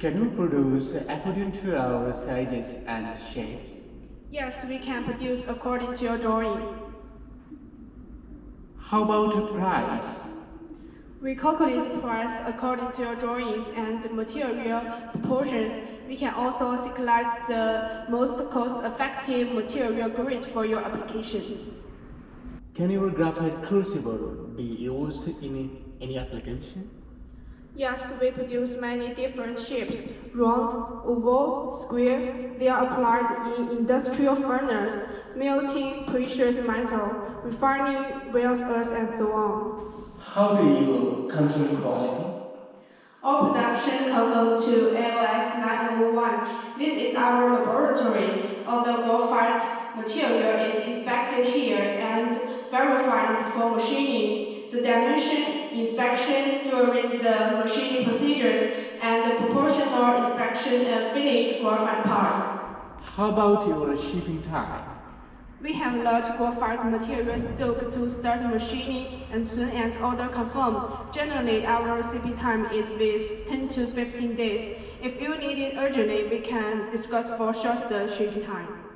Can you produce according to our sizes and shapes? Yes, we can produce according to your drawing. How about price? We calculate the price according to your drawings and material proportions. We can also select the most cost-effective material grade for your application. Can your graphite crucible be used in any application? Yes, we produce many different shapes, round, oval, square. They are applied in industrial furnace, melting precious metal, refining rare earths, and so on. How do you control quality? All production conform to AOS 901. This is our laboratory. All the graphite material is inspected here and verified before machining. The dimension inspection during the machining procedures and the proportional inspection of finished graphite parts. How about your shipping time? We have large graphite material stock to start machining and soon as order confirmed. Generally, our shipping time is with 10 to 15 days. If you need it urgently, we can discuss for shorter shipping time.